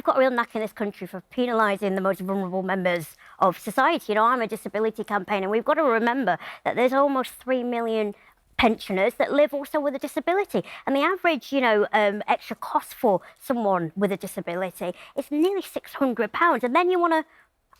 got a real knack in this country for penalising the most vulnerable members of society. You know, I'm a disability campaigner, and we've got to remember that there's almost 3 million pensioners that live also with a disability. And the average, you know, extra cost for someone with a disability is nearly £600. And then you want to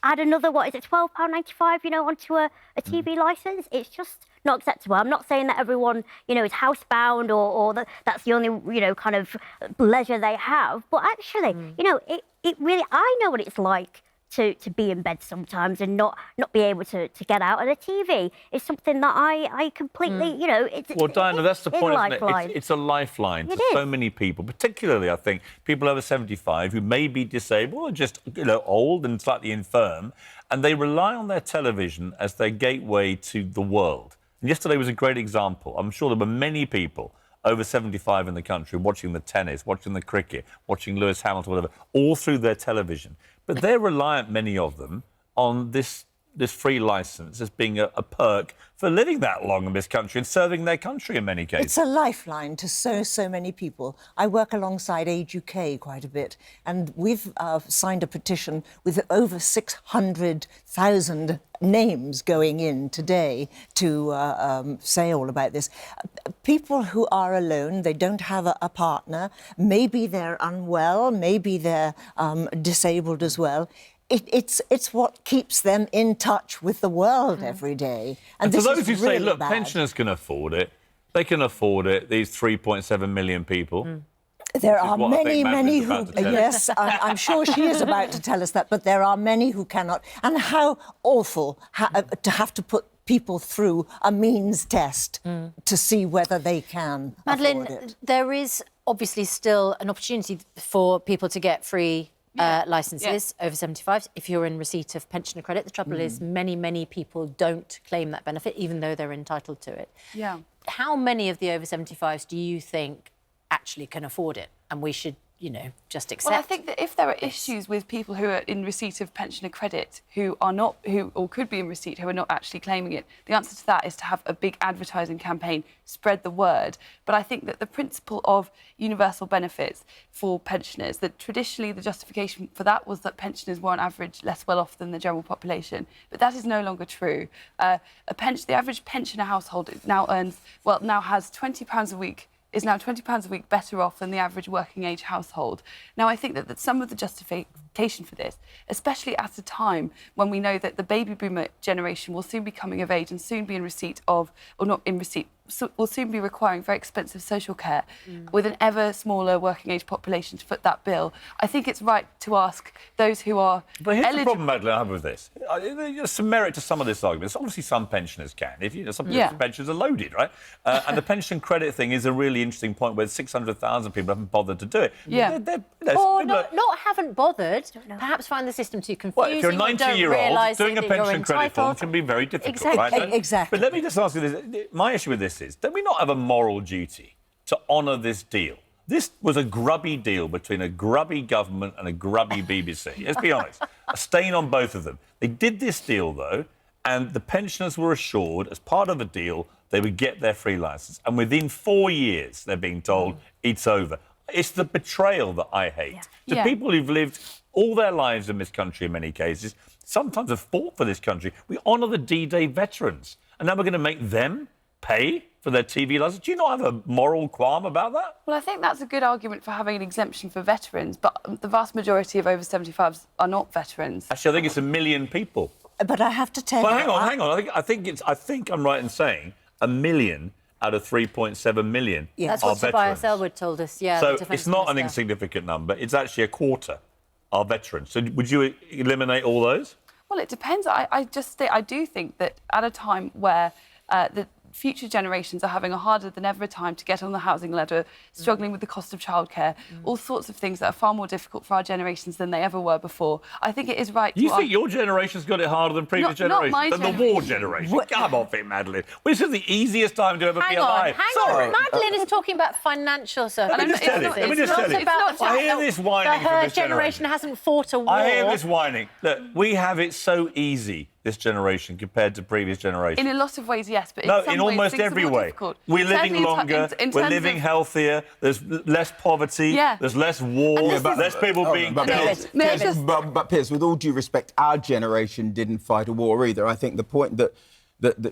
add another, what is it, £12.95, you know, onto a TV licence? It's just not acceptable. I'm not saying that everyone, you know, is housebound or that's the only, you know, kind of leisure they have. But actually, you know, it really, I know what it's like to be in bed sometimes and not be able to get out. And the TV is something that I completely, you know, it's... Well, Diana, that's the point, isn't it? It's a lifeline to so many people, particularly, I think, people over 75 who may be disabled or just, you know, old and slightly infirm, and they rely on their television as their gateway to the world. And yesterday was a great example. I'm sure there were many people over 75 in the country watching the tennis, watching the cricket, watching Lewis Hamilton, whatever, all through their television. But they're reliant, many of them, on this free licence as being a perk for living that long in this country and serving their country in many cases. It's a lifeline to so many people. I work alongside Age UK quite a bit, and we've signed a petition with over 600,000 names going in today to say all about this. People who are alone, they don't have a partner, maybe they're unwell, maybe they're disabled as well. It's what keeps them in touch with the world every day. And for those who say, look, pensioners can afford it, they can afford it, these 3.7 million people. There are many who... Yes, I'm sure she is about to tell us that, but there are many who cannot. And how awful to have to put people through a means test to see whether they can afford it. There is obviously still an opportunity for people to get free licences over 75 if you're in receipt of pensioner credit. The trouble is many people don't claim that benefit, even though they're entitled to it. Yeah. How many of the over 75s do you think actually can afford it, and we should, you know, just accept? Well, I think that if there are issues with people who are in receipt of pensioner credit who are not, or could be in receipt, who are not actually claiming it, the answer to that is to have a big advertising campaign, spread the word. But I think that the principle of universal benefits for pensioners, that traditionally the justification for that was that pensioners were on average less well off than the general population, but that is no longer true. The average pensioner household now has £20 a week, is now £20 a week better off than the average working-age household. Now, I think that some of the justification for this, especially at a time when we know that the baby boomer generation will soon be coming of age and soon be in receipt of, or not in receipt, will soon be requiring very expensive social care with an ever smaller working-age population to foot that bill, I think it's right to ask those who are But here's the problem, Madeleine, I have with this. There's some merit to some of this argument. Obviously, some pensioners can. If you know, some pensions are loaded, right? And the pension credit thing is a really interesting point where 600,000 people haven't bothered to do it. Yeah. Or not haven't bothered, perhaps find the system too confusing. Well, if you're a 90-year-old, doing a pension credit form can be very difficult, right? Exactly. But let me just ask you this. My issue with this is, don't we not have a moral duty to honour this deal? This was a grubby deal between a grubby government and a grubby BBC. Let's be honest. A stain on both of them. They did this deal, though, and the pensioners were assured, as part of the deal, they would get their free licence. And within 4 years, they're being told it's over. It's the betrayal that I hate. To people who've lived all their lives in this country, in many cases, sometimes have fought for this country. We honour the D-Day veterans. And now we're going to make them pay for their TV licence. Do you not have a moral qualm about that? Well, I think that's a good argument for having an exemption for veterans, but the vast majority of over 75s are not veterans. Actually, I think it's 1 million people. But I have to tell you... Well, hang on. I think I'm right in saying 1 million out of 3.7 million are That's what veterans. Tobias Elwood told us, So it's not an insignificant number. It's actually a quarter are veterans. So would you eliminate all those? Well, it depends. I do think that at a time where the future generations are having a harder than ever time to get on the housing ladder, struggling with the cost of childcare, all sorts of things that are far more difficult for our generations than they ever were before. I think it is right to... You think your generation's got it harder than previous generations? Not my than the war generation? Come off it, Madeleine. Well, this is the easiest time to ever be alive. Hang on. Madeleine is talking about financial circumstances. Let me just tell you. I hear this whining from her this generation hasn't fought a war. I hear this whining. Look, we have it so easy this generation compared to previous generations? In a lot of ways, yes, but in No, some in ways, almost things are every more way. difficult. We're living Certainly longer, in we're terms living of- healthier, there's less poverty, Yeah. there's less war, And this is- less people being But killed. Piers, May I Piers, just- but Piers, with all due respect, our generation didn't fight a war either. I think the point that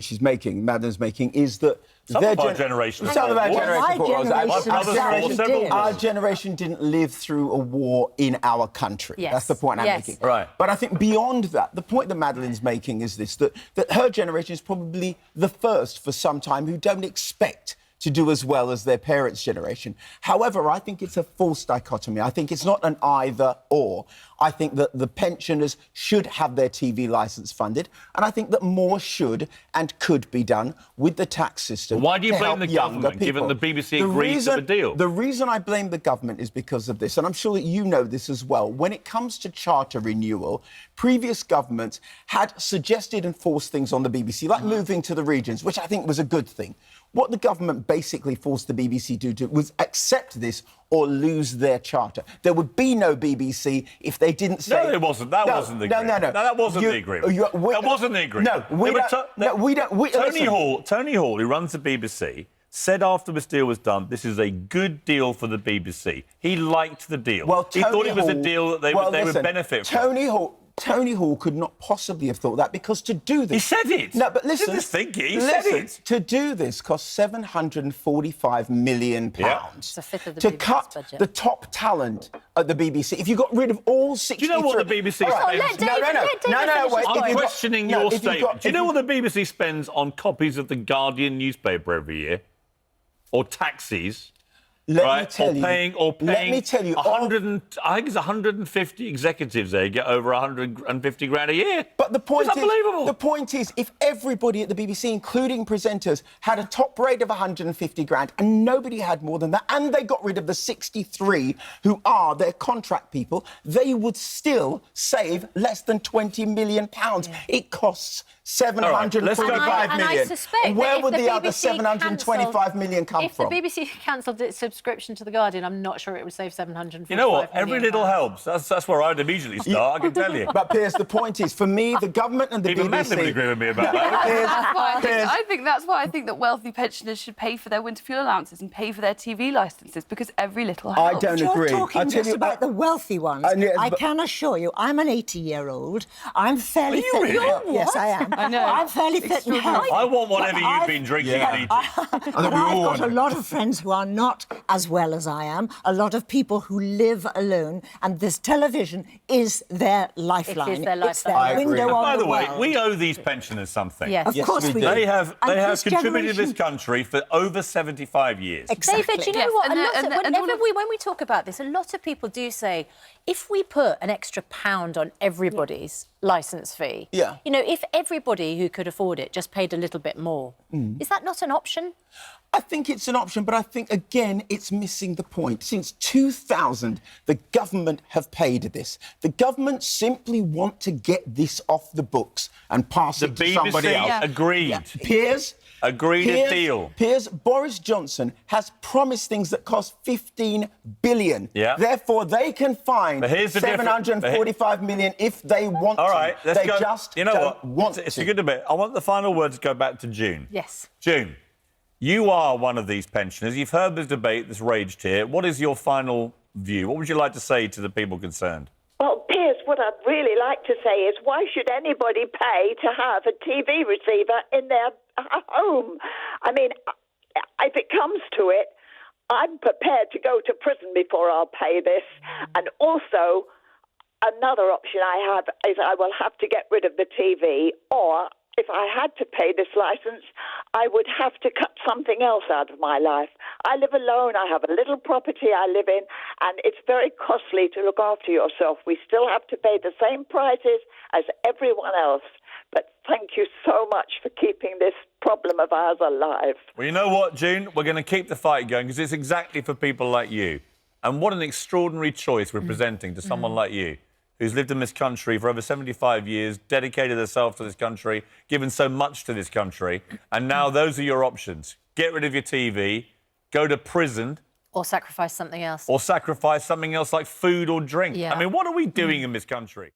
she's making, Madeline's making, is that Some their of our generation some of our fought wars. generation My fought wars. generation Our certainly several did. Our generation didn't live through a war in our country. Yes. That's the point I'm Yes. making. Right. But I think beyond that, the point that Madeline's making is this, that her generation is probably the first for some time who don't expect to do as well as their parents' generation. However, I think it's a false dichotomy. I think it's not an either or. I think that the pensioners should have their TV licence funded, and I think that more should and could be done with the tax system. Why do you to blame help the younger government, given people. the BBC agreed to the deal? The reason I blame the government is because of this, and I'm sure that you know this as well. When it comes to charter renewal, previous governments had suggested and forced things on the BBC, like moving to the regions, which I think was a good thing. What the government basically forced the BBC to do was accept this or lose their charter. There would be no BBC if they didn't say... No, it wasn't. That wasn't the agreement. No, that wasn't the agreement. That wasn't the agreement. No, we don't... Tony Hall, who runs the BBC, said after this deal was done, this is a good deal for the BBC. He liked the deal. Well, he thought it was a deal that they would benefit from. Tony Hall could not possibly have thought that, because to do this... He said it. No, but listen... He didn't just think it, he said it. To do this cost £745 million. Yeah. It's a fifth of the to BBC's cut budget. the top talent at the BBC. If you got rid of all 63... Do you know what the BBC All right. spends? let David- let David wait. finish I'm If you've got- questioning no, your if you've statement. got- Do you if know you- what the BBC spends on copies of the Guardian newspaper every year? Or taxis? Let right? me tell you. Let me tell you. I think it's 150 executives there get over 150 grand a year. But the point It's unbelievable. The point is, if everybody at the BBC, including presenters, had a top rate of 150 grand and nobody had more than that, and they got rid of the 63 who are their contract people, they would still save less than £20 million. It costs £745 And I million. suspect that Where if would the the other BBC £725 million come if from? the BBC cancelled its subscription to The Guardian, I'm not sure it would save £745 You know what? million. Every little helps. That's where I'd immediately start, I can tell you. But Piers, the point is, for me, the government and the Even BBC... Madeline would agree with me about that. That's why I think that wealthy pensioners should pay for their winter fuel allowances and pay for their TV licences, because every little helps. I don't You're agree. talking I'll tell just you, about the wealthy ones. yes, I but- can assure you, I'm an 80-year-old. I'm fairly Are you fit. really? and healthy. Yes, I am. I know. I'm fairly fit and healthy. I want whatever But you've I've- been drinking Yeah. and eating. But I've got a lot of friends who are not as well as I am, a lot of people who live alone, and this television is their lifeline. It is their It's their lifeline. I agree. window on By the way, world. we owe these pensioners something. Yes. Of Yes, course we we do. do. They have And contributed this to this generation- country for over 75 years. Exactly. David, do you know Yes, what? and A the- lot and of, the- and whenever all of- when we talk about this, a lot of people do say, if we put an extra £1 on everybody's licence fee, Yeah. you know, if everybody who could afford it just paid a little bit more, is that not an option? I think it's an option, but I think, again, it's missing the point. Since 2000, the government have paid this. The government simply want to get this off the books and pass The it to somebody BBC else. agreed. Piers... Agreed a deal. Piers, Boris Johnson has promised things that cost $15 billion. Yeah. Therefore, they can find But here's the difference. $745 million if they want All to. right, let's they go. just You know don't what? want It's to. a good debate. I want the final words to go back to June. Yes. June, you are one of these pensioners. You've heard this debate that's raged here. What is your final view? What would you like to say to the people concerned? Well, Piers, what I'd really like to say is, why should anybody pay to have a TV receiver in their home? I mean, if it comes to it, I'm prepared to go to prison before I'll pay this. And also, another option I have is I will have to get rid of the TV, or if I had to pay this licence, I would have to cut something else out of my life. I live alone. I have a little property I live in, and it's very costly to look after yourself. We still have to pay the same prices as everyone else. But thank you so much for keeping this problem of ours alive. Well, you know what, June? We're going to keep the fight going because it's exactly for people like you. And what an extraordinary choice we're presenting to someone like you, who's lived in this country for over 75 years, dedicated herself to this country, given so much to this country. And now those are your options. Get rid of your TV, go to prison, Or sacrifice something else. or sacrifice something else like food or drink. Yeah. I mean, what are we doing in this country?